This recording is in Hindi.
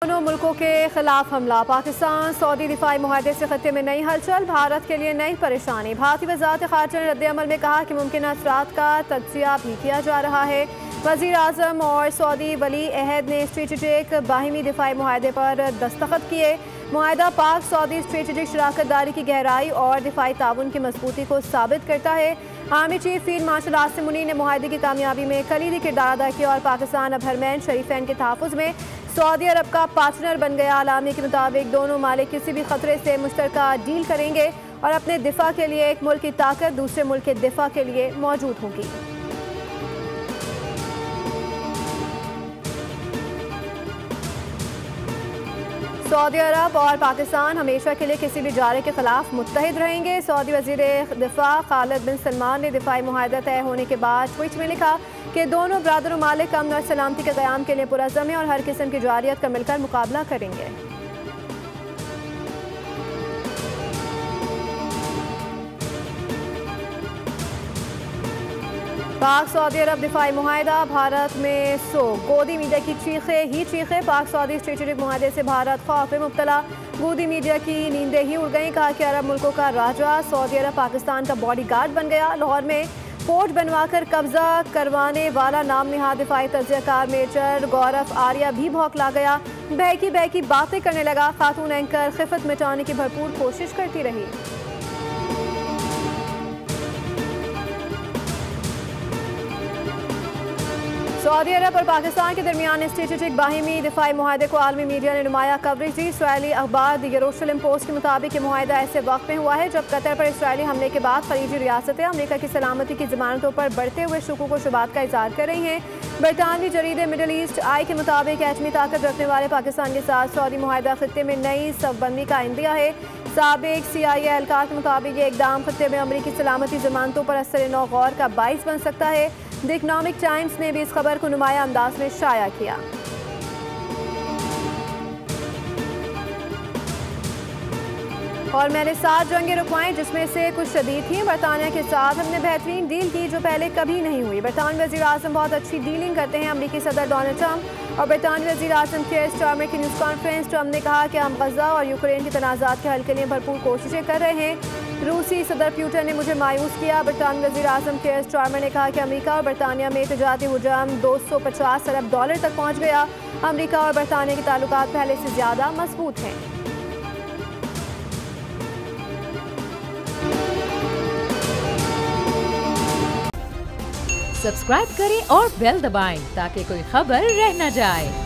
दोनों मुल्कों के खिलाफ हमला। पाकिस्तान सऊदी दिफाई मुआहदे से खत्ते में नई हलचल, भारत के लिए नई परेशानी। भारतीय वज़ारत ख़ारजा ने रद्द-ए-अमल में कहा कि मुमकिन असरात का तज्ज़िया भी किया जा रहा है। वज़ीर आज़म और सऊदी वली अहद ने स्ट्रेटेजिक बाहिमी दिफाई मुआहदे पर दस्तखत किए। मुआहदा पाक सऊदी स्ट्रेटेजिक शराकत दारी की गहराई और दिफाई ताउन की मजबूती को साबित करता है। Army chief field marshal Asim Munir ने मुआहदे की कामयाबी में कलीदी किरदार अदा किया और पाकिस्तान अब हरमैन शरीफैन के तहफ़्फ़ुज़ में सऊदी अरब का पार्टनर बन गया। आलामी के मुताबिक दोनों मालिक किसी भी खतरे से मुश्तरका डील करेंगे और अपने दिफा के लिए एक मुल्क की ताकत दूसरे मुल्क के दिफा के लिए मौजूद होगी। सऊदी अरब और पाकिस्तान हमेशा के लिए किसी भी जारे के खिलाफ मुत्तहिद रहेंगे। सऊदी वज़ीर दिफा खालिद बिन सलमान ने दिफाई मुआहदा तय होने के बाद ट्वीट में लिखा कि दोनों ब्रादर ममालिक अमन और सलामती के क़याम के लिए पुरअज़्म हैं और हर किस्म की जारियत का मिलकर मुकाबला करेंगे। पाक सऊदी अरब दिफाई मुआहदा, भारत में गोदी मीडिया की चीखें ही चीखें। पाक सऊदी स्ट्रेटेजिक मुआहदे से भारत खौफ में मुब्तला, गोदी मीडिया की नींदें ही उड़ गईं। कहा कि अरब मुल्कों का राजा सऊदी अरब पाकिस्तान का बॉडीगार्ड बन गया। लाहौर में पोर्ट बनवाकर कब्जा करवाने वाला नाम निहाद दिफाई तज्ज़ियाकार मेजर गौरव आर्या भी भौंकला गया। बहकी बहकी बातें करने लगा। खातून एंकर खिफत मिटाने की भरपूर कोशिश करती रही। सऊदी अरब और पाकिस्तान के दरमियान स्ट्रेटेजिक बाहिमी दिफाई मुआहदे को आलमी मीडिया ने नुमाया कवरेज दी। इसराइली अखबार द यरूशलेम पोस्ट के मुताबिक ये मुआहदा ऐसे वक्त में हुआ है जब कतर पर इसराइली हमले के बाद खलीजी रियासतें अमेरिका की सलामती की ज़मानतों पर बढ़ते हुए शुकूक व शुबात का इज़हार कर रही हैं। बरतानवी जरीदे मिडल ईस्ट आई के मुताबिक एटमी ताकत रखने वाले पाकिस्तान के साथ सऊदी मुआहदा खत्ते में नई सफबंदी का इंदिया है। साबिक CIA एहलकार के मुताबिक ये इकदाम खत्ते में अमेरिकी सलामती ज़मानतों पर असर नौ गौर का बाइस बन सकता है। द इकनॉमिक टाइम्स ने भी इस खबर को नुमाया अंदाज में शाया किया। और मैंने 7 जंगें रुकवाई जिसमें से कुछ शदीद थी। बरतानिया के साथ हमने बेहतरीन डील की जो पहले कभी नहीं हुई। बरतानवी वज़ीर आज़म बहुत अच्छी डीलिंग करते हैं। अमेरिकी सदर डोनाल्ड ट्रंप और बरतानवी वज़ीर आज़म केयर स्टारमर की न्यूज़ कॉन्फ्रेंस। ट्रंप ने कहा कि हम गज़ा और यूक्रेन के तनाज़ात के हल के लिए भरपूर कोशिशें कर रहे हैं। रूसी सदर पुतिन ने मुझे मायूस किया। बरतानवी वज़ीर आज़म केयर स्टारमर ने कहा कि अमेरिका और बरतानिया में तिजारती हुजूम $250 अरब तक पहुँच गया। अमेरिका और बरतानिया के ताल्लुकात पहले से ज़्यादा मजबूत हैं। सब्सक्राइब करें और बेल दबाएं ताकि कोई खबर रह न जाए।